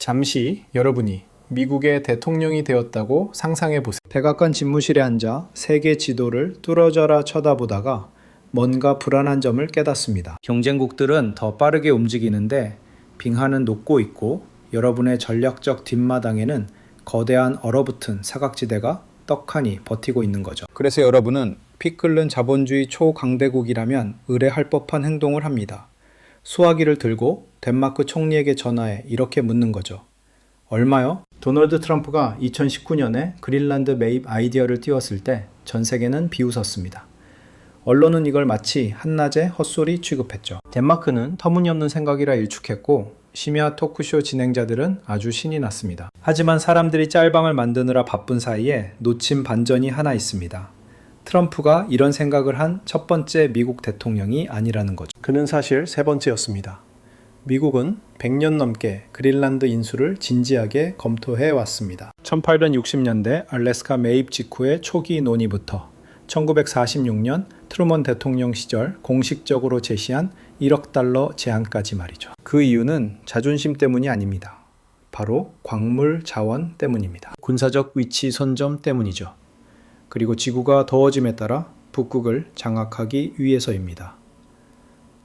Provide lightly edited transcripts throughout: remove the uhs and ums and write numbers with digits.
잠시 여러분이 미국의 대통령이 되었다고 상상해 보세요. 백악관 집무실에 앉아 세계 지도를 뚫어져라 쳐다보다가 뭔가 불안한 점을 깨닫습니다. 경쟁국들은 더 빠르게 움직이는데 빙하는 녹고 있고 여러분의 전략적 뒷마당에는 거대한 얼어붙은 사각지대가 떡하니 버티고 있는 거죠. 그래서 여러분은 피 끓는 자본주의 초강대국이라면 의뢰할 법한 행동을 합니다. 수화기를 들고 덴마크 총리에게 전화해 이렇게 묻는 거죠. 얼마요? 도널드 트럼프가 2019년에 그린란드 매입 아이디어를 띄웠을 때 전 세계는 비웃었습니다. 언론은 이걸 마치 한낮의 헛소리 취급했죠. 덴마크는 터무니없는 생각이라 일축했고 심야 토크쇼 진행자들은 아주 신이 났습니다. 하지만 사람들이 짤방을 만드느라 바쁜 사이에 놓친 반전이 하나 있습니다. 트럼프가 이런 생각을 한 첫 번째 미국 대통령이 아니라는 거죠. 그는 사실 세 번째였습니다. 미국은 100년 넘게 그린란드 인수를 진지하게 검토해 왔습니다. 1860년대 알래스카 매입 직후의 초기 논의부터 1946년 트루먼 대통령 시절 공식적으로 제시한 1억 달러 제안까지 말이죠. 그 이유는 자존심 때문이 아닙니다. 바로 광물 자원 때문입니다. 군사적 위치 선점 때문이죠. 그리고 지구가 더워짐에 따라 북극을 장악하기 위해서입니다.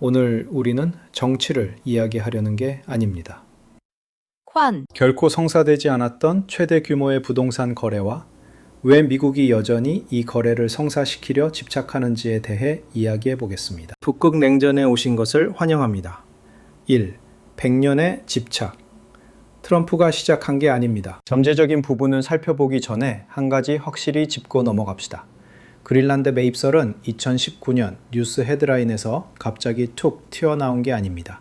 오늘 우리는 정치를 이야기하려는 게 아닙니다. 결코 성사되지 않았던 최대 규모의 부동산 거래와 왜 미국이 여전히 이 거래를 성사시키려 집착하는지에 대해 이야기해 보겠습니다. 북극 냉전에 오신 것을 환영합니다. 1. 100년의 집착. 트럼프가 시작한 게 아닙니다. 잠재적인 부분을 살펴보기 전에 한 가지 확실히 짚고 넘어갑시다. 그린란드 매입설은 2019년 뉴스 헤드라인에서 갑자기 툭 튀어나온 게 아닙니다.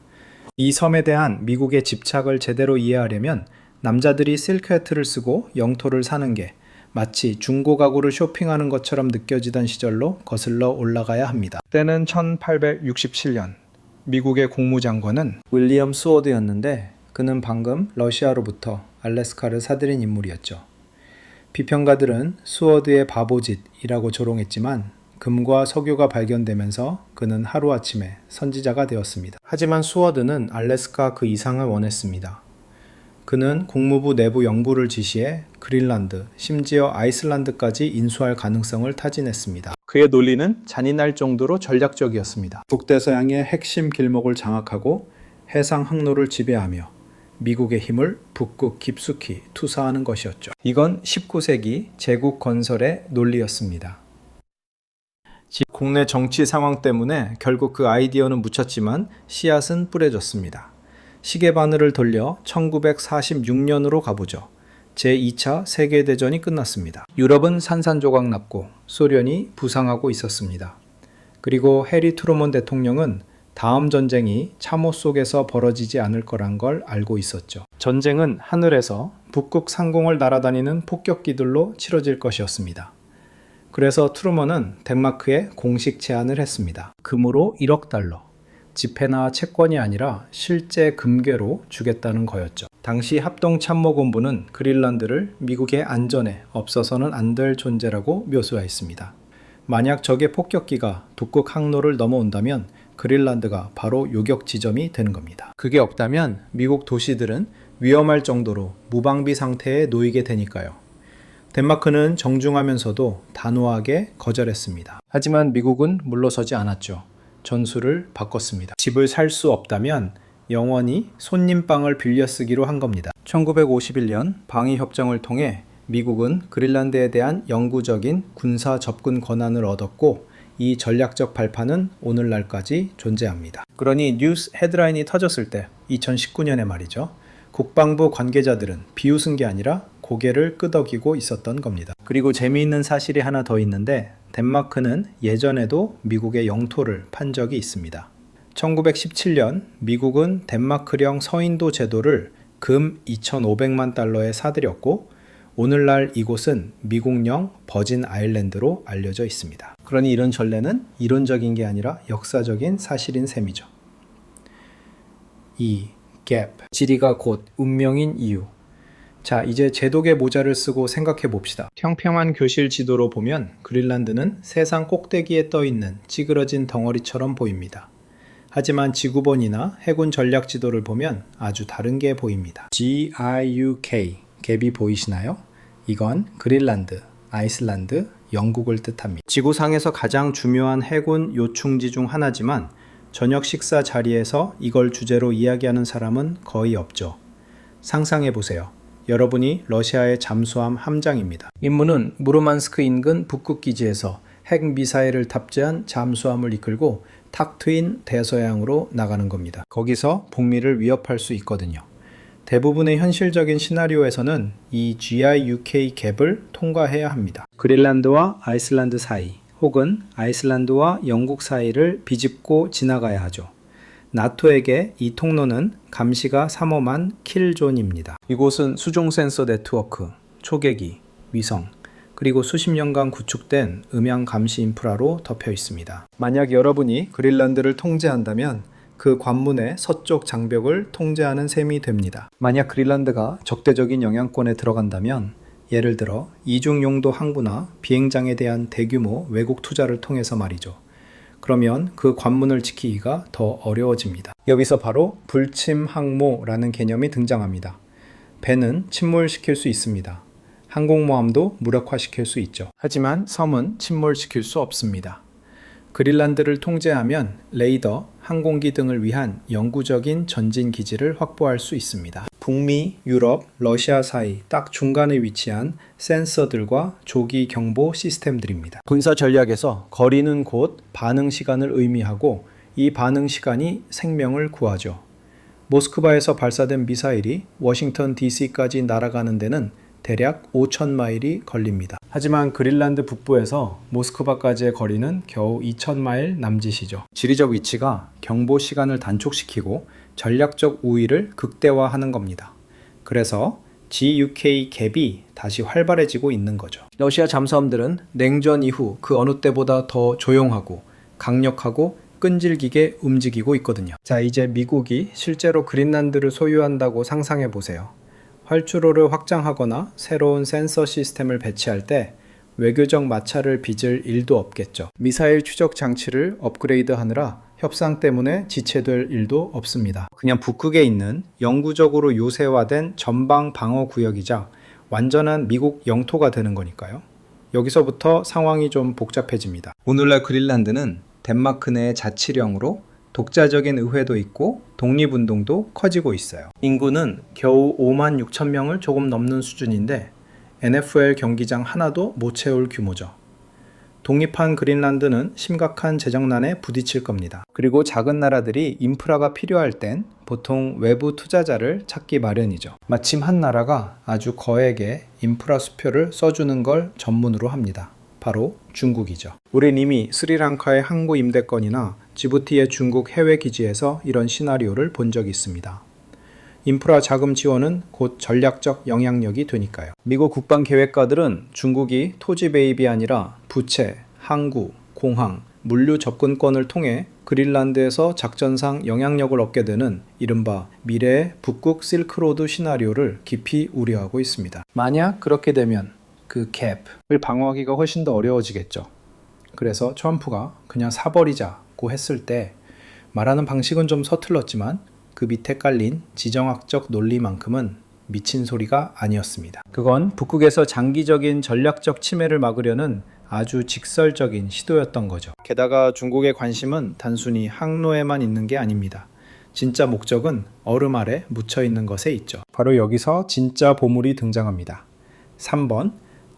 이 섬에 대한 미국의 집착을 제대로 이해하려면 남자들이 실크해트를 쓰고 영토를 사는 게 마치 중고 가구를 쇼핑하는 것처럼 느껴지던 시절로 거슬러 올라가야 합니다. 때는 1867년. 미국의 국무장관은 윌리엄 스워드였는데 그는 방금 러시아로부터 알래스카를 사들인 인물이었죠. 비평가들은 스워드의 바보짓이라고 조롱했지만 금과 석유가 발견되면서 그는 하루아침에 선지자가 되었습니다. 하지만 스워드는 알래스카 그 이상을 원했습니다. 그는 국무부 내부 영부를 지시해 그린란드, 심지어 아이슬란드까지 인수할 가능성을 타진했습니다. 그의 논리는 잔인할 정도로 전략적이었습니다. 북대서양의 핵심 길목을 장악하고 해상 항로를 지배하며 미국의 힘을 북극 깊숙이 투사하는 것이었죠. 이건 19세기 제국 건설의 논리였습니다. 국내 정치 상황 때문에 결국 그 아이디어는 묻혔지만 씨앗은 뿌려졌습니다. 시계 바늘을 돌려 1946년으로 가보죠. 제2차 세계대전이 끝났습니다. 유럽은 산산조각 났고 소련이 부상하고 있었습니다. 그리고 해리 트루먼 대통령은 다음 전쟁이 참호 속에서 벌어지지 않을 거란 걸 알고 있었죠. 전쟁은 하늘에서 북극 상공을 날아다니는 폭격기들로 치러질 것이었습니다. 그래서 트루먼은 덴마크에 공식 제안을 했습니다. 금으로 1억 달러, 지폐나 채권이 아니라 실제 금괴로 주겠다는 거였죠. 당시 합동참모본부는 그린란드를 미국의 안전에 없어서는 안 될 존재라고 묘사했습니다. 만약 적의 폭격기가 북극 항로를 넘어온다면 그린란드가 바로 요격 지점이 되는 겁니다. 그게 없다면 미국 도시들은 위험할 정도로 무방비 상태에 놓이게 되니까요. 덴마크는 정중하면서도 단호하게 거절했습니다. 하지만 미국은 물러서지 않았죠. 전술을 바꿨습니다. 집을 살 수 없다면 영원히 손님방을 빌려 쓰기로 한 겁니다. 1951년 방위협정을 통해 미국은 그린란드에 대한 영구적인 군사 접근 권한을 얻었고 이 전략적 발판은 오늘날까지 존재합니다. 그러니 뉴스 헤드라인이 터졌을 때 2019년에 말이죠. 국방부 관계자들은 비웃은 게 아니라 고개를 끄덕이고 있었던 겁니다. 그리고 재미있는 사실이 하나 더 있는데 덴마크는 예전에도 미국의 영토를 판 적이 있습니다. 1917년 미국은 덴마크령 서인도 제도를 금 2,500만 달러에 사들였고 오늘날 이곳은 미국령 버진 아일랜드로 알려져 있습니다. 그러니 이런 전례는 이론적인 게 아니라 역사적인 사실인 셈이죠. 2. 갭. 지리가 곧 운명인 이유. 자, 이제 제독의 모자를 쓰고 생각해 봅시다. 평평한 교실 지도로 보면 그린란드는 세상 꼭대기에 떠 있는 찌그러진 덩어리처럼 보입니다. 하지만 지구본이나 해군 전략 지도를 보면 아주 다른 게 보입니다. GIUK, 갭이 보이시나요? 이건 그린란드, 아이슬란드, 영국을 뜻합니다. 지구상에서 가장 중요한 해군 요충지 중 하나지만 저녁 식사 자리에서 이걸 주제로 이야기하는 사람은 거의 없죠. 상상해보세요. 여러분이 러시아의 잠수함 함장입니다. 임무는 무르만스크 인근 북극 기지에서 핵 미사일을 탑재한 잠수함을 이끌고 탁 트인 대서양으로 나가는 겁니다. 거기서 북미를 위협할 수 있거든요. 대부분의 현실적인 시나리오에서는 이 GIUK 갭을 통과해야 합니다. 그린란드와 아이슬란드 사이 혹은 아이슬란드와 영국 사이를 비집고 지나가야 하죠. 나토에게 이 통로는 감시가 삼엄한 킬존입니다. 이곳은 수종 센서 네트워크, 초계기, 위성, 그리고 수십 년간 구축된 음향 감시 인프라로 덮여 있습니다. 만약 여러분이 그린란드를 통제한다면 그 관문의 서쪽 장벽을 통제하는 셈이 됩니다. 만약 그린란드가 적대적인 영향권에 들어간다면 예를 들어 이중 용도 항구나 비행장에 대한 대규모 외국 투자를 통해서 말이죠. 그러면 그 관문을 지키기가 더 어려워집니다. 여기서 바로 불침 항모라는 개념이 등장합니다. 배는 침몰시킬 수 있습니다. 항공모함도 무력화시킬 수 있죠. 하지만 섬은 침몰시킬 수 없습니다. 그린란드를 통제하면 레이더, 항공기 등을 위한 영구적인 전진 기지를 확보할 수 있습니다. 북미, 유럽, 러시아 사이 딱 중간에 위치한 센서들과 조기 경보 시스템들입니다. 군사 전략에서 거리는 곧 반응 시간을 의미하고 이 반응 시간이 생명을 구하죠. 모스크바에서 발사된 미사일이 워싱턴 DC까지 날아가는 데는 대략 5,000마일이 걸립니다. 하지만 그린란드 북부에서 모스크바까지의 거리는 겨우 2,000마일 남짓이죠. 지리적 위치가 경보 시간을 단축시키고 전략적 우위를 극대화하는 겁니다. 그래서 GUK 갭이 다시 활발해지고 있는 거죠. 러시아 잠수함들은 냉전 이후 그 어느 때보다 더 조용하고 강력하고 끈질기게 움직이고 있거든요. 자, 이제 미국이 실제로 그린란드를 소유한다고 상상해 보세요. 활주로를 확장하거나 새로운 센서 시스템을 배치할 때 외교적 마찰을 빚을 일도 없겠죠. 미사일 추적 장치를 업그레이드하느라 협상 때문에 지체될 일도 없습니다. 그냥 북극에 있는 영구적으로 요새화된 전방 방어 구역이자 완전한 미국 영토가 되는 거니까요. 여기서부터 상황이 좀 복잡해집니다. 오늘날 그린란드는 덴마크 내의 자치령으로 독자적인 의회도 있고 독립운동도 커지고 있어요. 인구는 겨우 5만 6천 명을 조금 넘는 수준인데 NFL 경기장 하나도 못 채울 규모죠. 독립한 그린란드는 심각한 재정난에 부딪힐 겁니다. 그리고 작은 나라들이 인프라가 필요할 땐 보통 외부 투자자를 찾기 마련이죠. 마침 한 나라가 아주 거액의 인프라 수표를 써주는 걸 전문으로 합니다. 바로 중국이죠. 우린 이미 스리랑카의 항구 임대권이나 지부티의 중국 해외 기지에서 이런 시나리오를 본 적이 있습니다. 인프라 자금 지원은 곧 전략적 영향력이 되니까요. 미국 국방계획가들은 중국이 토지 매입이 아니라 부채, 항구, 공항, 물류 접근권을 통해 그린란드에서 작전상 영향력을 얻게 되는 이른바 미래의 북극 실크로드 시나리오를 깊이 우려하고 있습니다. 만약 그렇게 되면 그 갭을 방어하기가 훨씬 더 어려워지겠죠. 그래서 트럼프가 그냥 사버리자고 했을 때 말하는 방식은 좀 서툴렀지만 그 밑에 깔린 지정학적 논리만큼은 미친 소리가 아니었습니다. 그건 북극에서 장기적인 전략적 침해를 막으려는 아주 직설적인 시도였던 거죠. 게다가 중국의 관심은 단순히 항로에만 있는 게 아닙니다. 진짜 목적은 얼음 아래 묻혀 있는 것에 있죠. 바로 여기서 진짜 보물이 등장합니다. 3번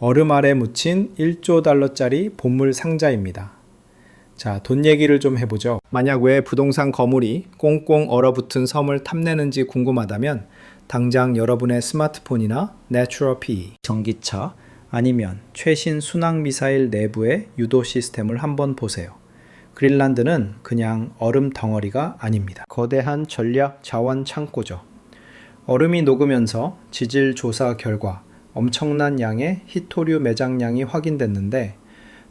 얼음 아래 묻힌 1조 달러짜리 보물 상자입니다. 자, 돈 얘기를 좀 해보죠. 만약 왜 부동산 거물이 꽁꽁 얼어붙은 섬을 탐내는지 궁금하다면 당장 여러분의 스마트폰이나 내추럴 피, 전기차 아니면 최신 순항미사일 내부의 유도 시스템을 한번 보세요. 그린란드는 그냥 얼음 덩어리가 아닙니다. 거대한 전략 자원 창고죠. 얼음이 녹으면서 지질 조사 결과 엄청난 양의 히토류 매장량이 확인됐는데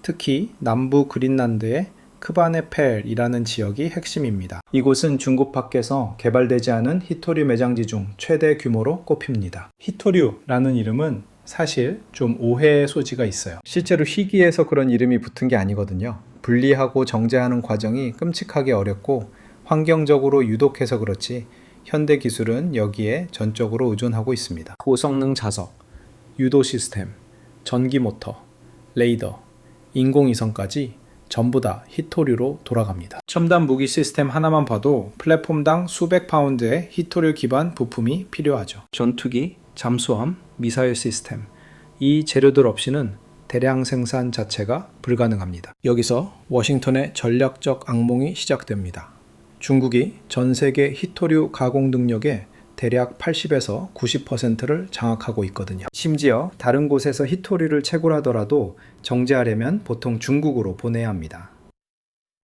특히 남부 그린란드의 크바네펠이라는 지역이 핵심입니다. 이곳은 중국 밖에서 개발되지 않은 히토류 매장지 중 최대 규모로 꼽힙니다. 히토류라는 이름은 사실 좀 오해의 소지가 있어요. 실제로 희귀해서 그런 이름이 붙은 게 아니거든요. 분리하고 정제하는 과정이 끔찍하게 어렵고 환경적으로 유독해서 그렇지 현대 기술은 여기에 전적으로 의존하고 있습니다. 고성능 자석, 유도 시스템, 전기 모터, 레이더, 인공위성까지 전부 다 히토류로 돌아갑니다. 첨단 무기 시스템 하나만 봐도 플랫폼당 수백 파운드의 히토류 기반 부품이 필요하죠. 전투기, 잠수함, 미사일 시스템, 이 재료들 없이는 대량 생산 자체가 불가능합니다. 여기서 워싱턴의 전략적 악몽이 시작됩니다. 중국이 전 세계 히토류 가공 능력의 대략 80에서 90%를 장악하고 있거든요. 심지어 다른 곳에서 히토류를 채굴하더라도 정제하려면 보통 중국으로 보내야 합니다.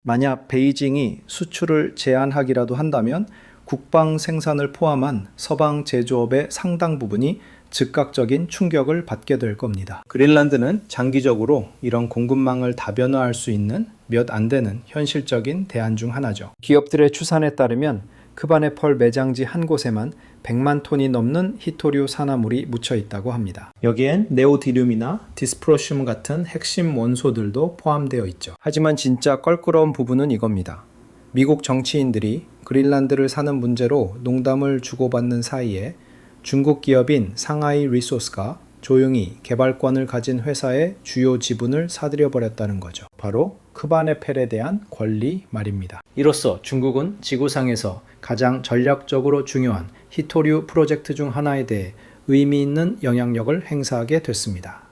만약 베이징이 수출을 제한하기라도 한다면 국방 생산을 포함한 서방 제조업의 상당 부분이 즉각적인 충격을 받게 될 겁니다. 그린란드는 장기적으로 이런 공급망을 다변화할 수 있는 몇 안 되는 현실적인 대안 중 하나죠. 기업들의 추산에 따르면 크바네펄 매장지 한 곳에만 100만 톤이 넘는 히토류 산화물이 묻혀 있다고 합니다. 여기엔 네오디듐이나 디스프로슘 같은 핵심 원소들도 포함되어 있죠. 하지만 진짜 껄끄러운 부분은 이겁니다. 미국 정치인들이 그린란드를 사는 문제로 농담을 주고받는 사이에 중국 기업인 상하이 리소스가 조용히 개발권을 가진 회사의 주요 지분을 사들여버렸다는 거죠. 바로 크바네펠에 대한 권리 말입니다. 이로써 중국은 지구상에서 가장 전략적으로 중요한 히토류 프로젝트 중 하나에 대해 의미 있는 영향력을 행사하게 됐습니다.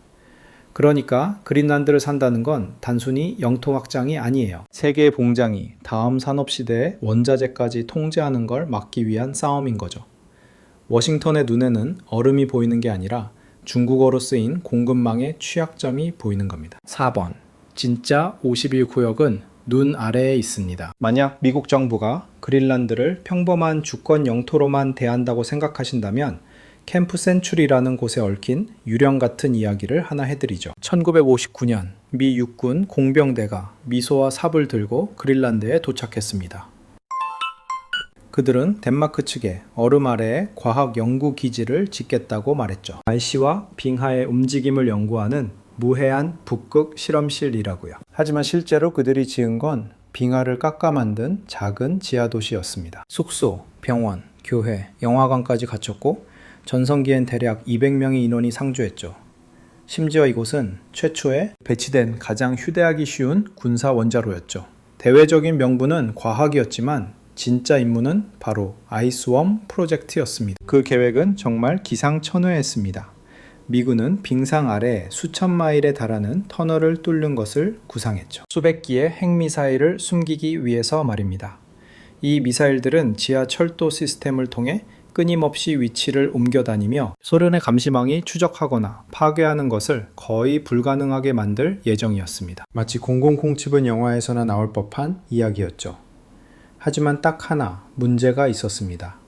그러니까 그린란드를 산다는 건 단순히 영토 확장이 아니에요. 세계 봉장이 다음 산업시대의 원자재까지 통제하는 걸 막기 위한 싸움인 거죠. 워싱턴의 눈에는 얼음이 보이는 게 아니라 중국어로 쓰인 공급망의 취약점이 보이는 겁니다. 4번. 진짜 51구역은 눈 아래에 있습니다. 만약 미국 정부가 그린란드를 평범한 주권 영토로만 대한다고 생각하신다면 캠프 센츄리라는 곳에 얽힌 유령 같은 이야기를 하나 해드리죠. 1959년 미 육군 공병대가 미소와 삽을 들고 그린란드에 도착했습니다. 그들은 덴마크 측에 얼음 아래에 과학 연구 기지를 짓겠다고 말했죠. 날씨와 빙하의 움직임을 연구하는 무해한 북극 실험실이라고요. 하지만 실제로 그들이 지은 건 빙하를 깎아 만든 작은 지하도시였습니다. 숙소, 병원, 교회, 영화관까지 갖췄고 전성기엔 대략 200명의 인원이 상주했죠. 심지어 이곳은 최초에 배치된 가장 휴대하기 쉬운 군사 원자로였죠. 대외적인 명분은 과학이었지만 진짜 임무는 바로 아이스웜 프로젝트였습니다. 그 계획은 정말 기상천외했습니다. 미군은 빙상 아래 수천 마일에 달하는 터널을 뚫는 것을 구상했죠. 수백 기의 핵미사일을 숨기기 위해서 말입니다. 이 미사일들은 지하 철도 시스템을 통해 끊임없이 위치를 옮겨다니며 소련의 감시망이 추적하거나 파괴하는 것을 거의 불가능하게 만들 예정이었습니다. 마치 0007 영화에서나 나올 법한 이야기였죠. 하지만 딱 하나 문제가 있었습니다.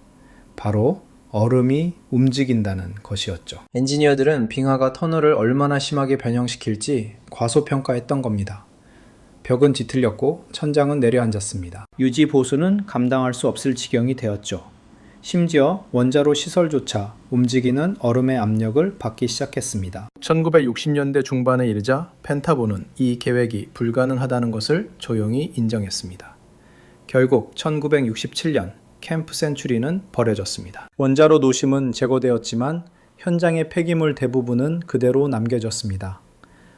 바로 얼음이 움직인다는 것이었죠. 엔지니어들은 빙하가 터널을 얼마나 심하게 변형시킬지 과소평가했던 겁니다. 벽은 뒤틀렸고 천장은 내려앉았습니다. 유지 보수는 감당할 수 없을 지경이 되었죠. 심지어 원자로 시설조차 움직이는 얼음의 압력을 받기 시작했습니다. 1960년대 중반에 이르자 펜타곤은 이 계획이 불가능하다는 것을 조용히 인정했습니다. 결국 1967년 캠프 센츄리는 버려졌습니다. 원자로 노심은 제거되었지만 현장의 폐기물 대부분은 그대로 남겨졌습니다.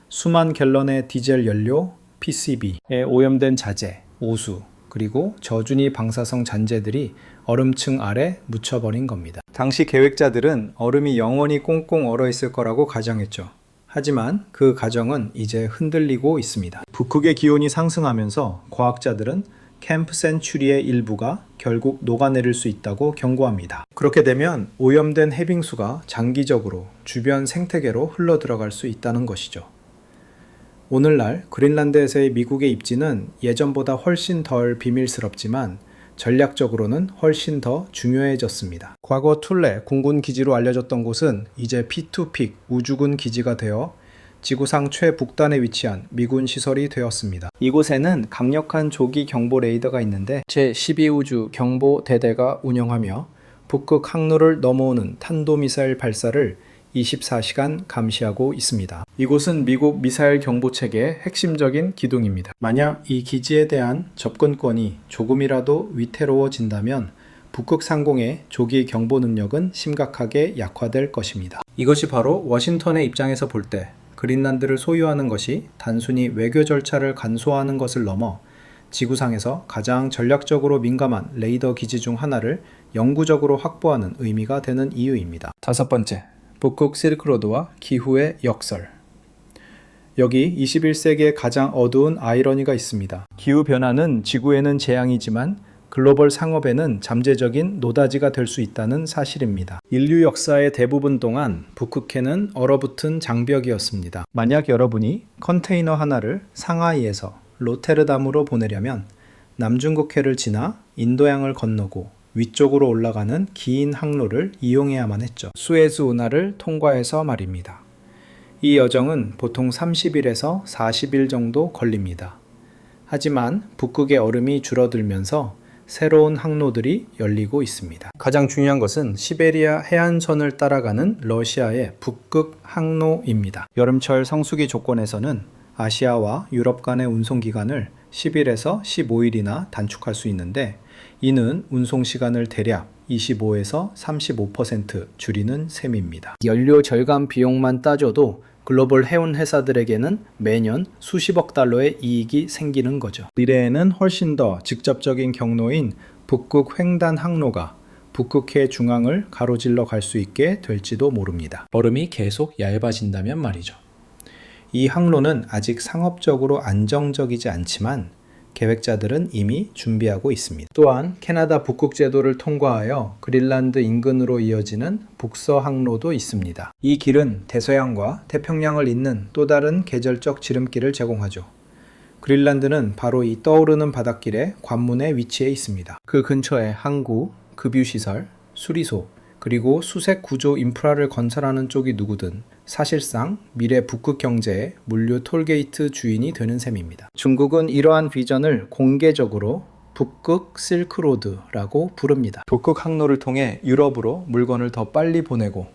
수만 갤런의 디젤 연료, PCB에 오염된 자재, 오수, 그리고 저준위 방사성 잔재들이 얼음층 아래 묻혀버린 겁니다. 당시 계획자들은 얼음이 영원히 꽁꽁 얼어있을 거라고 가정했죠. 하지만 그 가정은 이제 흔들리고 있습니다. 북극의 기온이 상승하면서 과학자들은 캠프 센츄리의 일부가 결국 녹아내릴 수 있다고 경고합니다. 그렇게 되면 오염된 해빙수가 장기적으로 주변 생태계로 흘러들어갈 수 있다는 것이죠. 오늘날 그린란드에서의 미국의 입지는 예전보다 훨씬 덜 비밀스럽지만 전략적으로는 훨씬 더 중요해졌습니다. 과거 툴레 공군 기지로 알려졌던 곳은 이제 P2픽 우주군 기지가 되어 지구상 최북단에 위치한 미군 시설이 되었습니다. 이곳에는 강력한 조기 경보 레이더가 있는데 제12우주 경보대대가 운영하며 북극 항로를 넘어오는 탄도미사일 발사를 24시간 감시하고 있습니다. 이곳은 미국 미사일 경보체계의 핵심적인 기둥입니다. 만약 이 기지에 대한 접근권이 조금이라도 위태로워진다면 북극 상공의 조기 경보 능력은 심각하게 약화될 것입니다. 이것이 바로 워싱턴의 입장에서 볼 때 그린란드를 소유하는 것이 단순히 외교 절차를 간소화하는 것을 넘어 지구상에서 가장 전략적으로 민감한 레이더 기지 중 하나를 영구적으로 확보하는 의미가 되는 이유입니다. 다섯 번째, 북극 실크로드와 기후의 역설. 여기 21세기의 가장 어두운 아이러니가 있습니다. 기후변화는 지구에는 재앙이지만 글로벌 상업에는 잠재적인 노다지가 될 수 있다는 사실입니다. 인류 역사의 대부분 동안 북극해는 얼어붙은 장벽이었습니다. 만약 여러분이 컨테이너 하나를 상하이에서 로테르담으로 보내려면 남중국해를 지나 인도양을 건너고 위쪽으로 올라가는 긴 항로를 이용해야만 했죠. 수에즈 운하를 통과해서 말입니다. 이 여정은 보통 30일에서 40일 정도 걸립니다. 하지만 북극의 얼음이 줄어들면서 새로운 항로들이 열리고 있습니다. 가장 중요한 것은 시베리아 해안선을 따라가는 러시아의 북극 항로입니다. 여름철 성수기 조건에서는 아시아와 유럽 간의 운송 기간을 10일에서 15일이나 단축할 수 있는데 이는 운송 시간을 대략 25에서 35% 줄이는 셈입니다. 연료 절감 비용만 따져도 글로벌 해운 회사들에게는 매년 수십억 달러의 이익이 생기는 거죠. 미래에는 훨씬 더 직접적인 경로인 북극 횡단 항로가 북극해 중앙을 가로질러 갈 수 있게 될지도 모릅니다. 얼음이 계속 얇아진다면 말이죠. 이 항로는 아직 상업적으로 안정적이지 않지만 계획자들은 이미 준비하고 있습니다. 또한 캐나다 북극 제도를 통과하여 그린란드 인근으로 이어지는 북서 항로도 있습니다. 이 길은 대서양과 태평양을 잇는 또 다른 계절적 지름길을 제공하죠. 그린란드는 바로 이 떠오르는 바닷길의 관문에 위치해 있습니다. 그 근처에 항구, 급유시설, 수리소, 그리고 수색 구조 인프라를 건설하는 쪽이 누구든 사실상 미래 북극 경제의 물류 톨게이트 주인이 되는 셈입니다. 중국은 이러한 비전을 공개적으로 북극 실크로드라고 부릅니다. 북극 항로를 통해 유럽으로 물건을 더 빨리 보내고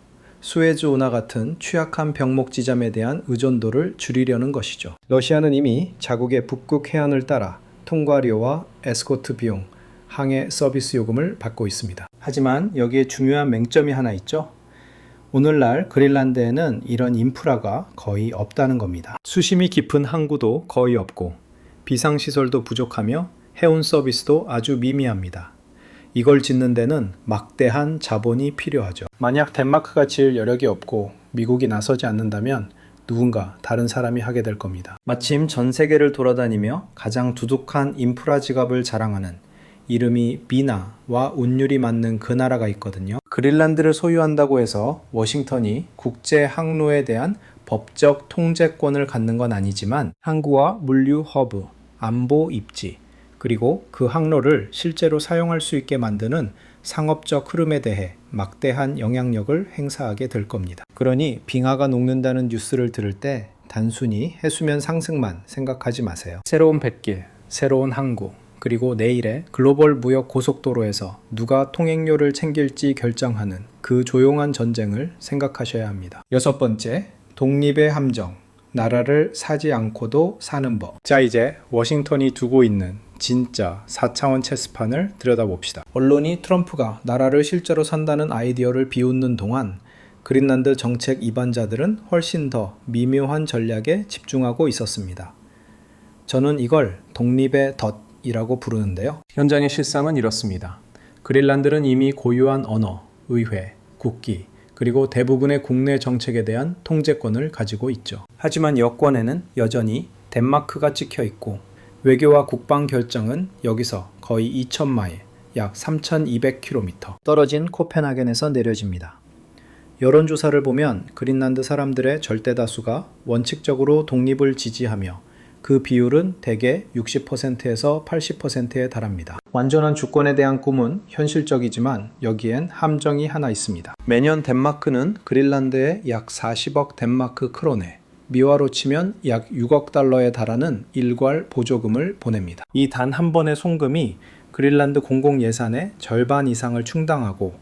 수에즈 운하 같은 취약한 병목 지점에 대한 의존도를 줄이려는 것이죠. 러시아는 이미 자국의 북극 해안을 따라 통과료와 에스코트 비용, 항해 서비스 요금을 받고 있습니다. 하지만 여기에 중요한 맹점이 하나 있죠. 오늘날 그린란드에는 이런 인프라가 거의 없다는 겁니다. 수심이 깊은 항구도 거의 없고 비상시설도 부족하며 해운 서비스도 아주 미미합니다. 이걸 짓는 데는 막대한 자본이 필요하죠. 만약 덴마크가 지을 여력이 없고 미국이 나서지 않는다면 누군가 다른 사람이 하게 될 겁니다. 마침 전 세계를 돌아다니며 가장 두둑한 인프라 지갑을 자랑하는 이름이 비나와 운율이 맞는 그 나라가 있거든요. 그린란드를 소유한다고 해서 워싱턴이 국제 항로에 대한 법적 통제권을 갖는 건 아니지만 항구와 물류 허브, 안보 입지, 그리고 그 항로를 실제로 사용할 수 있게 만드는 상업적 흐름에 대해 막대한 영향력을 행사하게 될 겁니다. 그러니 빙하가 녹는다는 뉴스를 들을 때 단순히 해수면 상승만 생각하지 마세요. 새로운 뱃길, 새로운 항구, 그리고 내일의 글로벌 무역 고속도로에서 누가 통행료를 챙길지 결정하는 그 조용한 전쟁을 생각하셔야 합니다. 여섯 번째, 독립의 함정, 나라를 사지 않고도 사는 법. 자, 이제 워싱턴이 두고 있는 진짜 4차원 체스판을 들여다봅시다. 언론이 트럼프가 나라를 실제로 산다는 아이디어를 비웃는 동안 그린란드 정책 이반자들은 훨씬 더 미묘한 전략에 집중하고 있었습니다. 저는 이걸 독립의 덫이라고 부르는데요. 현장의 실상은 이렇습니다. 그린란드는 이미 고유한 언어, 의회, 국기, 그리고 대부분의 국내 정책에 대한 통제권을 가지고 있죠. 하지만 여권에는 여전히 덴마크가 찍혀 있고 외교와 국방 결정은 여기서 거의 2,000마일, 약 3,200km 떨어진 코펜하겐에서 내려집니다. 여론조사를 보면 그린란드 사람들의 절대 다수가 원칙적으로 독립을 지지하며 그 비율은 대개 60%에서 80%에 달합니다. 완전한 주권에 대한 꿈은 현실적이지만 여기엔 함정이 하나 있습니다. 매년 덴마크는 그린란드에 약 40억 덴마크 크로네, 미화로 치면 약 6억 달러에 달하는 일괄 보조금을 보냅니다. 이 단 한 번의 송금이 그린란드 공공예산의 절반 이상을 충당하고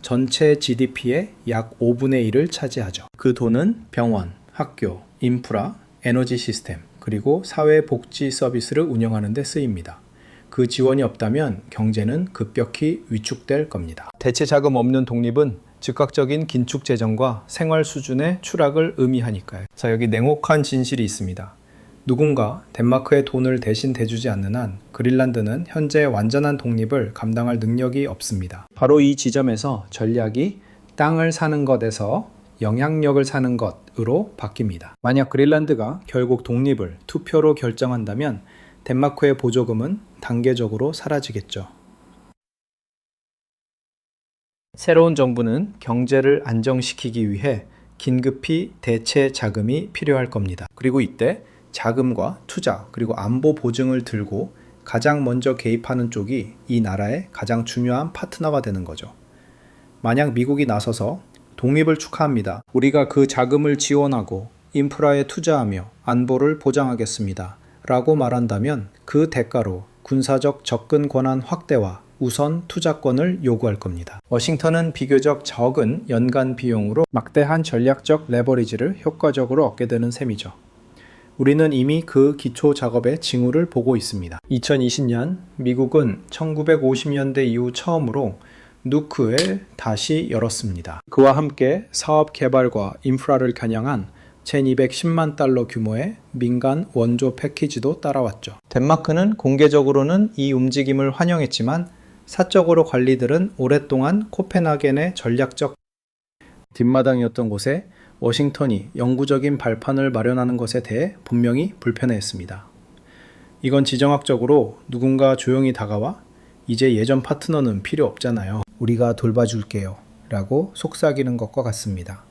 전체 GDP의 약 5분의 1을 차지하죠. 그 돈은 병원, 학교, 인프라, 에너지 시스템, 그리고 사회복지 서비스를 운영하는 데 쓰입니다. 그 지원이 없다면 경제는 급격히 위축될 겁니다. 대체 자금 없는 독립은 즉각적인 긴축 재정과 생활 수준의 추락을 의미하니까요. 자, 여기 냉혹한 진실이 있습니다. 누군가 덴마크의 돈을 대신 대주지 않는 한 그린란드는 현재 완전한 독립을 감당할 능력이 없습니다. 바로 이 지점에서 전략이 땅을 사는 것에서 영향력을 사는 것으로 바뀝니다. 만약 그린란드가 결국 독립을 투표로 결정한다면 덴마크의 보조금은 단계적으로 사라지겠죠. 새로운 정부는 경제를 안정시키기 위해 긴급히 대체 자금이 필요할 겁니다. 그리고 이때 자금과 투자 그리고 안보 보증을 들고 가장 먼저 개입하는 쪽이 이 나라의 가장 중요한 파트너가 되는 거죠. 만약 미국이 나서서 독립을 축하합니다. 우리가 그 자금을 지원하고 인프라에 투자하며 안보를 보장하겠습니다. 라고 말한다면 그 대가로 군사적 접근 권한 확대와 우선 투자권을 요구할 겁니다. 워싱턴은 비교적 적은 연간 비용으로 막대한 전략적 레버리지를 효과적으로 얻게 되는 셈이죠. 우리는 이미 그 기초 작업의 징후를 보고 있습니다. 2020년 미국은 1950년대 이후 처음으로 누크를 다시 열었습니다. 그와 함께 사업 개발과 인프라를 겨냥한 1210만 달러 규모의 민간 원조 패키지도 따라왔죠. 덴마크는 공개적으로는 이 움직임을 환영했지만 사적으로 관리들은 오랫동안 코펜하겐의 전략적 뒷마당이었던 곳에 워싱턴이 영구적인 발판을 마련하는 것에 대해 분명히 불편해했습니다. 이건 지정학적으로 누군가 조용히 다가와 이제 예전 파트너는 필요 없잖아요. 우리가 돌봐줄게요. 라고 속삭이는 것과 같습니다.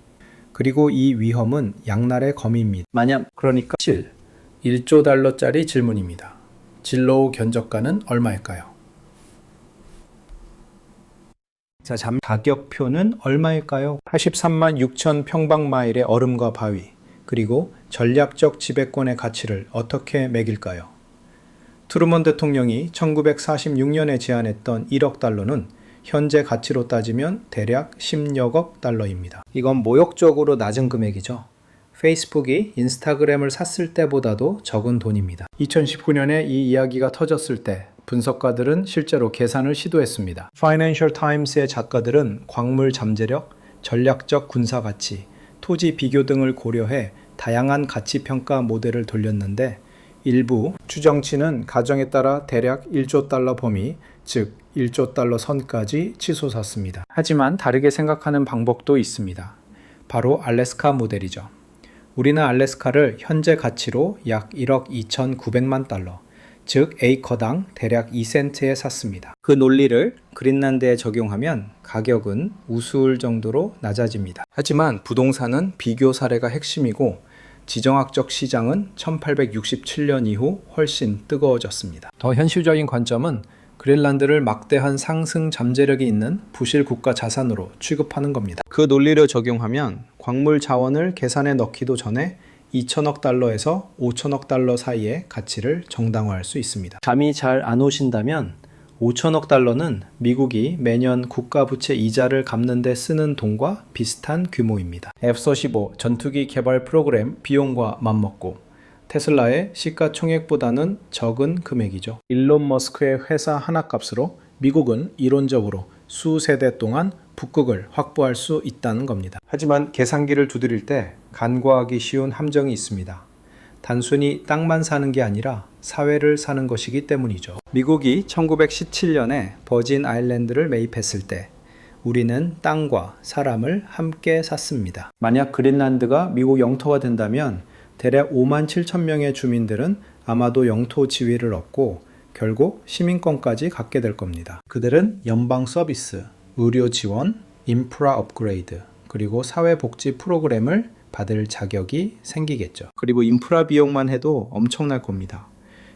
그리고 이 위험은 양날의 검입니다. 만약 그러니까 1조 달러짜리 질문입니다. 진로우 견적가는 얼마일까요? 자, 가격표는 얼마일까요? 83만 6천 평방마일의 얼음과 바위, 그리고 전략적 지배권의 가치를 어떻게 매길까요? 트루먼 대통령이 1946년에 제안했던 1억 달러는 현재 가치로 따지면 대략 10여억 달러입니다. 이건 모욕적으로 낮은 금액이죠. 페이스북이 인스타그램을 샀을 때보다도 적은 돈입니다. 2019년에 이 이야기가 터졌을 때 분석가들은 실제로 계산을 시도했습니다. 파이낸셜 타임스의 작가들은 광물 잠재력, 전략적 군사 가치, 토지 비교 등을 고려해 다양한 가치 평가 모델을 돌렸는데 일부 추정치는 가정에 따라 대략 1조 달러 범위, 즉 1조 달러 선까지 치솟았습니다. 하지만 다르게 생각하는 방법도 있습니다. 바로 알래스카 모델이죠. 우리는 알래스카를 현재 가치로 약 1억 2,900만 달러, 즉 에이커당 대략 2센트에 샀습니다. 그 논리를 그린란드에 적용하면 가격은 우스울 정도로 낮아집니다. 하지만 부동산은 비교 사례가 핵심이고 지정학적 시장은 1867년 이후 훨씬 뜨거워졌습니다. 더 현실적인 관점은 그린란드를 막대한 상승 잠재력이 있는 부실 국가 자산으로 취급하는 겁니다. 그 논리를 적용하면 광물 자원을 계산에 넣기도 전에 2천억 달러에서 5천억 달러 사이의 가치를 정당화할 수 있습니다. 감이 잘 안 오신다면 5천억 달러는 미국이 매년 국가부채 이자를 갚는 데 쓰는 돈과 비슷한 규모입니다. F-35 전투기 개발 프로그램 비용과 맞먹고 테슬라의 시가총액보다는 적은 금액이죠. 일론 머스크의 회사 하나 값으로 미국은 이론적으로 수세대 동안 북극을 확보할 수 있다는 겁니다. 하지만 계산기를 두드릴 때 간과하기 쉬운 함정이 있습니다. 단순히 땅만 사는 게 아니라 사회를 사는 것이기 때문이죠. 미국이 1917년에 버진 아일랜드를 매입했을 때 우리는 땅과 사람을 함께 샀습니다. 만약 그린란드가 미국 영토가 된다면 대략 5만 7천 명의 주민들은 아마도 영토 지위를 얻고 결국 시민권까지 갖게 될 겁니다. 그들은 연방 서비스, 의료 지원, 인프라 업그레이드, 그리고 사회복지 프로그램을 받을 자격이 생기겠죠. 그리고 인프라 비용만 해도 엄청날 겁니다.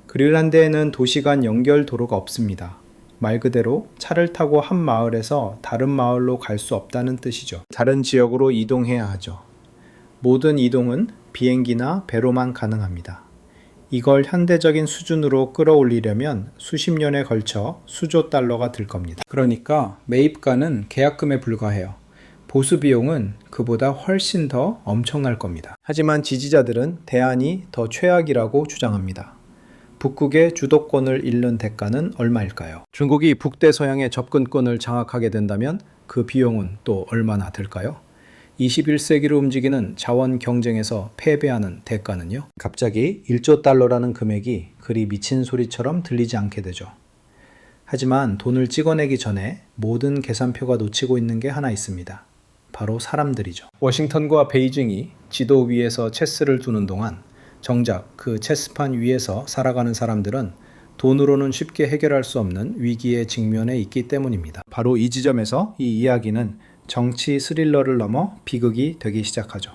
그린란드에는 도시 간 연결 도로가 없습니다. 말 그대로 차를 타고 한 마을에서 다른 마을로 갈 수 없다는 뜻이죠. 다른 지역으로 이동해야 하죠. 모든 이동은 비행기나 배로만 가능합니다. 이걸 현대적인 수준으로 끌어올리려면 수십 년에 걸쳐 수조 달러가 들 겁니다. 그러니까 매입가는 계약금에 불과해요. 보수 비용은 그보다 훨씬 더 엄청날 겁니다. 하지만 지지자들은 대안이 더 최악이라고 주장합니다. 북극의 주도권을 잃는 대가는 얼마일까요? 중국이 북대서양의 접근권을 장악하게 된다면 그 비용은 또 얼마나 될까요? 21세기로 움직이는 자원 경쟁에서 패배하는 대가는요? 갑자기 1조 달러라는 금액이 그리 미친 소리처럼 들리지 않게 되죠. 하지만 돈을 찍어내기 전에 모든 계산표가 놓치고 있는 게 하나 있습니다. 바로 사람들이죠. 워싱턴과 베이징이 지도 위에서 체스를 두는 동안 정작 그 체스판 위에서 살아가는 사람들은 돈으로는 쉽게 해결할 수 없는 위기에 직면해 있기 때문입니다. 바로 이 지점에서 이 이야기는 정치 스릴러를 넘어 비극이 되기 시작하죠.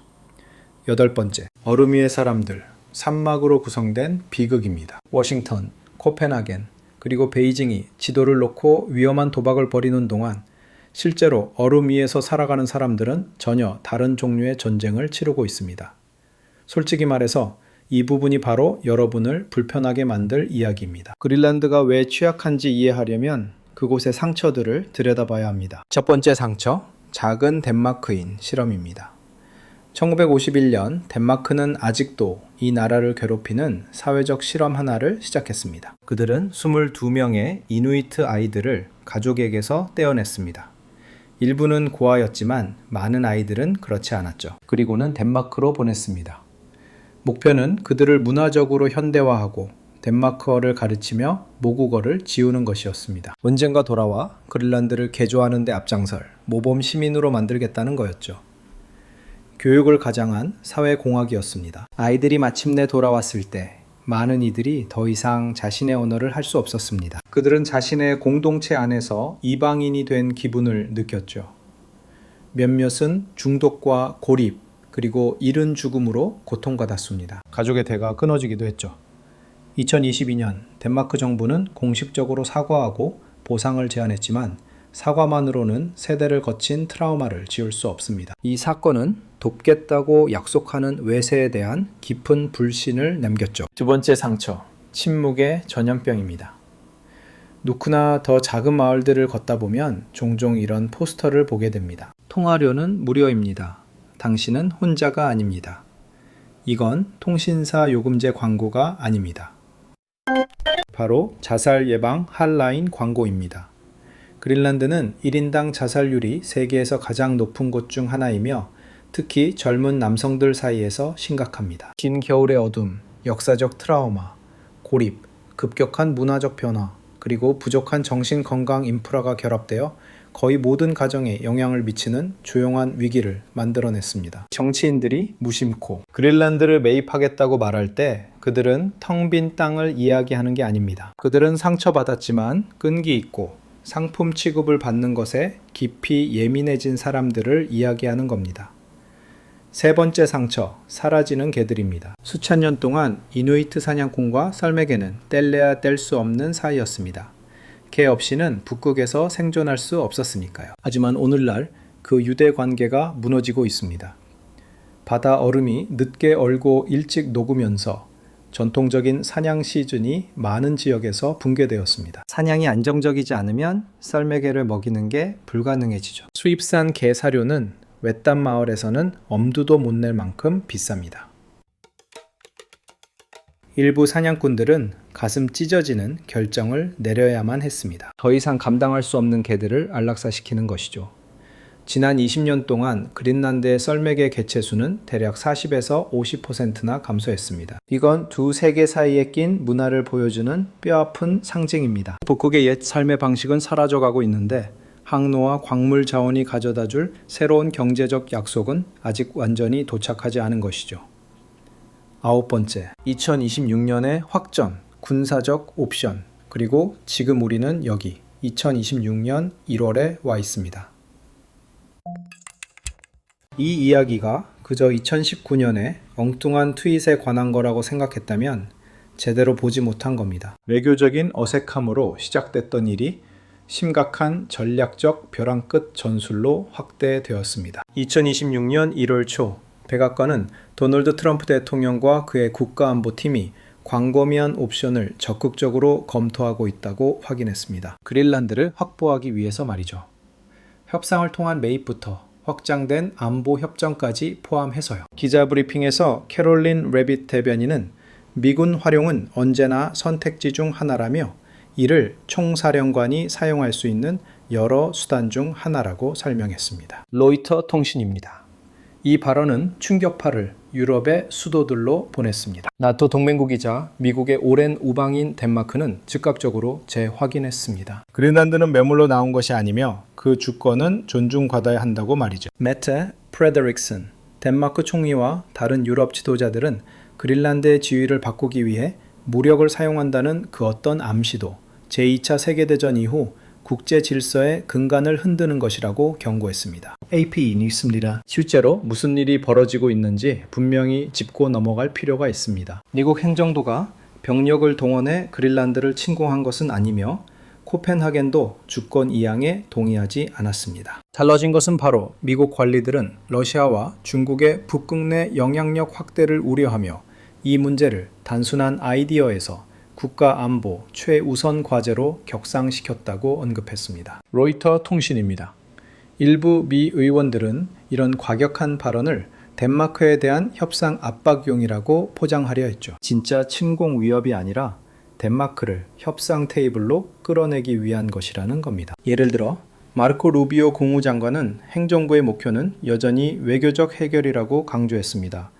8번째, 얼음 위의 사람들, 산막으로 구성된 비극입니다. 워싱턴, 코펜하겐, 그리고 베이징이 지도를 놓고 위험한 도박을 벌이는 동안 실제로 얼음 위에서 살아가는 사람들은 전혀 다른 종류의 전쟁을 치르고 있습니다. 솔직히 말해서 이 부분이 바로 여러분을 불편하게 만들 이야기입니다. 그린란드가 왜 취약한지 이해하려면 그곳의 상처들을 들여다봐야 합니다. 첫 번째 상처, 작은 덴마크인 실험입니다. 1951년 덴마크는 아직도 이 나라를 괴롭히는 사회적 실험 하나를 시작했습니다. 그들은 22명의 이누이트 아이들을 가족에게서 떼어냈습니다. 일부는 고아였지만 많은 아이들은 그렇지 않았죠. 그리고는 덴마크로 보냈습니다. 목표는 그들을 문화적으로 현대화하고 덴마크어를 가르치며 모국어를 지우는 것이었습니다. 언젠가 돌아와 그린란드를 개조하는 데 앞장설 모범 시민으로 만들겠다는 거였죠. 교육을 가장한 사회공학이었습니다. 아이들이 마침내 돌아왔을 때 많은 이들이 더 이상 자신의 언어를 할 수 없었습니다. 그들은 자신의 공동체 안에서 이방인이 된 기분을 느꼈죠. 몇몇은 중독과 고립, 그리고 이른 죽음으로 고통받았습니다. 가족의 대가 끊어지기도 했죠. 2022년 덴마크 정부는 공식적으로 사과하고 보상을 제안했지만 사과만으로는 세대를 거친 트라우마를 지울 수 없습니다. 이 사건은 돕겠다고 약속하는 외세에 대한 깊은 불신을 남겼죠. 두 번째 상처, 침묵의 전염병입니다. 누구나 더 작은 마을들을 걷다 보면 종종 이런 포스터를 보게 됩니다. 통화료는 무료입니다. 당신은 혼자가 아닙니다. 이건 통신사 요금제 광고가 아닙니다. 바로 자살 예방 핫라인 광고입니다. 그린란드는 1인당 자살률이 세계에서 가장 높은 곳 중 하나이며 특히 젊은 남성들 사이에서 심각합니다. 긴 겨울의 어둠, 역사적 트라우마, 고립, 급격한 문화적 변화, 그리고 부족한 정신건강 인프라가 결합되어 거의 모든 가정에 영향을 미치는 조용한 위기를 만들어냈습니다. 정치인들이 무심코 그린란드를 매입하겠다고 말할 때 그들은 텅 빈 땅을 이야기하는 게 아닙니다. 그들은 상처받았지만 끈기 있고 상품 취급을 받는 것에 깊이 예민해진 사람들을 이야기하는 겁니다. 세 번째 상처, 사라지는 개들입니다. 수천 년 동안 이누이트 사냥꾼과 썰매개는 뗄래야 뗄 수 없는 사이였습니다. 개 없이는 북극에서 생존할 수 없었으니까요. 하지만 오늘날 그 유대 관계가 무너지고 있습니다. 바다 얼음이 늦게 얼고 일찍 녹으면서 전통적인 사냥 시즌이 많은 지역에서 붕괴되었습니다. 사냥이 안정적이지 않으면 썰매개를 먹이는 게 불가능해지죠. 수입산 개 사료는 외딴 마을에서는 엄두도 못 낼 만큼 비쌉니다. 일부 사냥꾼들은 가슴 찢어지는 결정을 내려야만 했습니다. 더 이상 감당할 수 없는 개들을 안락사시키는 것이죠. 지난 20년 동안 그린란드의 썰매개 개체수는 대략 40에서 50%나 감소했습니다. 이건 두 세계 사이에 낀 문화를 보여주는 뼈아픈 상징입니다. 북극의 옛 삶의 방식은 사라져가고 있는데 항로와 광물 자원이 가져다줄 새로운 경제적 약속은 아직 완전히 도착하지 않은 것이죠. 9번째, 2026년의 확전, 군사적 옵션, 그리고 지금 우리는 여기 2026년 1월에 와 있습니다. 이 이야기가 그저 2019년에 엉뚱한 트윗에 관한 거라고 생각했다면 제대로 보지 못한 겁니다. 외교적인 어색함으로 시작됐던 일이 심각한 전략적 벼랑 끝 전술로 확대되었습니다. 2026년 1월 초 백악관은 도널드 트럼프 대통령과 그의 국가안보팀이 광범위한 옵션을 적극적으로 검토하고 있다고 확인했습니다. 그린란드를 확보하기 위해서 말이죠. 협상을 통한 매입부터 확장된 안보 협정까지 포함해서요. 기자 브리핑에서 캐롤린 레빗 대변인은 미군 활용은 언제나 선택지 중 하나라며 이를 총사령관이 사용할 수 있는 여러 수단 중 하나라고 설명했습니다. 로이터 통신입니다. 이 발언은 충격파를 유럽의 수도들로 보냈습니다. 나토 동맹국이자 미국의 오랜 우방인 덴마크는 즉각적으로 재확인했습니다. 그린란드는 매물로 나온 것이 아니며 그 주권은 존중받아야 한다고 말이죠. 메테 프레데릭슨 덴마크 총리와 다른 유럽 지도자들은 그린란드의 지위를 바꾸기 위해 무력을 사용한다는 그 어떤 암시도 제2차 세계대전 이후 국제 질서의 근간을 흔드는 것이라고 경고했습니다. AP 뉴스입니다. 실제로 무슨 일이 벌어지고 있는지 분명히 짚고 넘어갈 필요가 있습니다. 미국 행정부가 병력을 동원해 그린란드를 침공한 것은 아니며 코펜하겐도 주권 이양에 동의하지 않았습니다. 달라진 것은 바로 미국 관리들은 러시아와 중국의 북극 내 영향력 확대를 우려하며 이 문제를 단순한 아이디어에서 국가 안보 최우선 과제로 격상시켰다고 언급했습니다. 로이터 통신입니다. 일부 미 의원들은 이런 과격한 발언을 덴마크에 대한 협상 압박용이라고 포장하려 했죠. 진짜 침공 위협이 아니라 덴마크를 협상 테이블로 끌어내기 위한 것이라는 겁니다. 예를 들어 마르코 루비오 국무장관은 행정부의 목표는 여전히 외교적 해결이라고 강조했습니다.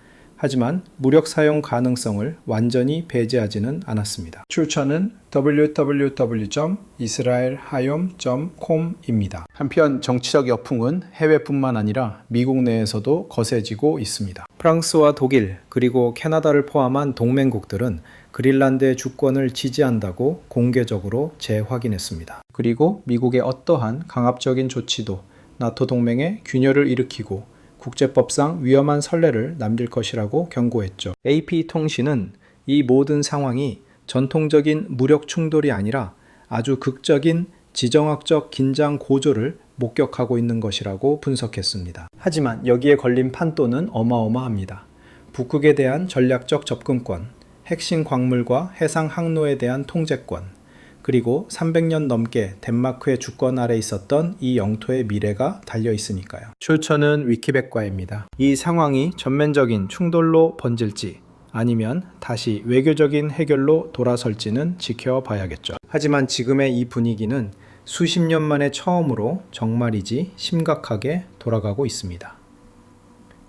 하지만 무력 사용 가능성을 완전히 배제하지는 않았습니다. 출처는 www.israelhayom.com입니다. 한편 정치적 여풍은 해외뿐만 아니라 미국 내에서도 거세지고 있습니다. 프랑스와 독일 그리고 캐나다를 포함한 동맹국들은 그린란드의 주권을 지지한다고 공개적으로 재확인했습니다. 그리고 미국의 어떠한 강압적인 조치도 나토 동맹에 균열을 일으키고 국제법상 위험한 선례를 남길 것이라고 경고했죠. AP통신은 이 모든 상황이 전통적인 무력 충돌이 아니라 아주 극적인 지정학적 긴장 고조를 목격하고 있는 것이라고 분석했습니다. 하지만 여기에 걸린 판도는 어마어마합니다. 북극에 대한 전략적 접근권, 핵심 광물과 해상 항로에 대한 통제권, 그리고 300년 넘게 덴마크의 주권 아래 있었던 이 영토의 미래가 달려 있으니까요. 출처는 위키백과입니다. 이 상황이 전면적인 충돌로 번질지 아니면 다시 외교적인 해결로 돌아설지는 지켜봐야겠죠. 하지만 지금의 이 분위기는 수십 년 만에 처음으로 정말이지 심각하게 돌아가고 있습니다.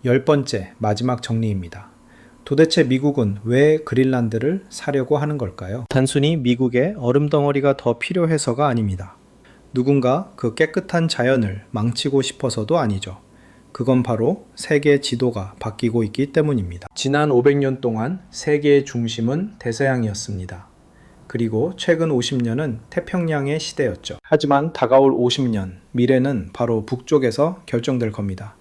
10번째 마지막 정리입니다. 도대체 미국은 왜 그린란드를 사려고 하는 걸까요? 단순히 미국의 얼음덩어리가 더 필요해서가 아닙니다. 누군가 그 깨끗한 자연을 망치고 싶어서도 아니죠. 그건 바로 세계 지도가 바뀌고 있기 때문입니다. 지난 500년 동안 세계의 중심은 대서양이었습니다. 그리고 최근 50년은 태평양의 시대였죠. 하지만 다가올 50년, 미래는 바로 북쪽에서 결정될 겁니다.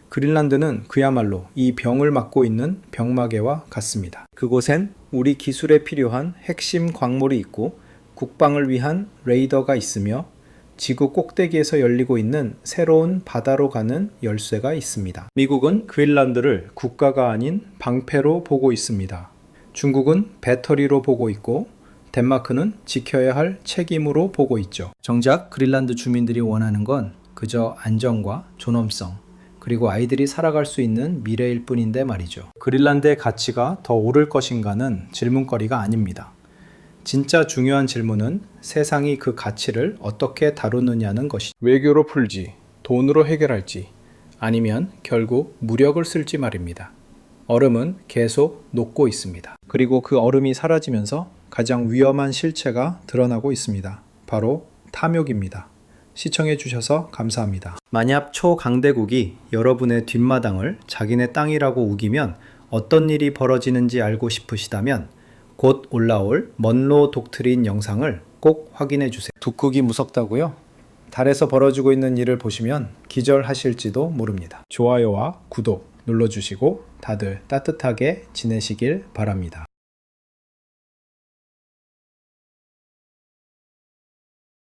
그린란드는 그야말로 이 병을 막고 있는 병마개와 같습니다. 그곳엔 우리 기술에 필요한 핵심 광물이 있고 국방을 위한 레이더가 있으며 지구 꼭대기에서 열리고 있는 새로운 바다로 가는 열쇠가 있습니다. 미국은 그린란드를 국가가 아닌 방패로 보고 있습니다. 중국은 배터리로 보고 있고 덴마크는 지켜야 할 책임으로 보고 있죠. 정작 그린란드 주민들이 원하는 건 그저 안정과 존엄성, 그리고 아이들이 살아갈 수 있는 미래일 뿐인데 말이죠. 그린란드의 가치가 더 오를 것인가는 질문거리가 아닙니다. 진짜 중요한 질문은 세상이 그 가치를 어떻게 다루느냐는 것이죠. 외교로 풀지, 돈으로 해결할지, 아니면 결국 무력을 쓸지 말입니다. 얼음은 계속 녹고 있습니다. 그리고 그 얼음이 사라지면서 가장 위험한 실체가 드러나고 있습니다. 바로 탐욕입니다. 시청해주셔서 감사합니다. 만약 초강대국이 여러분의 뒷마당을 자기네 땅이라고 우기면 어떤 일이 벌어지는지 알고 싶으시다면 곧 올라올 먼로 독트린 영상을 꼭 확인해주세요. 북극이 무섭다고요? 달에서 벌어지고 있는 일을 보시면 기절하실지도 모릅니다. 좋아요와 구독 눌러주시고 다들 따뜻하게 지내시길 바랍니다.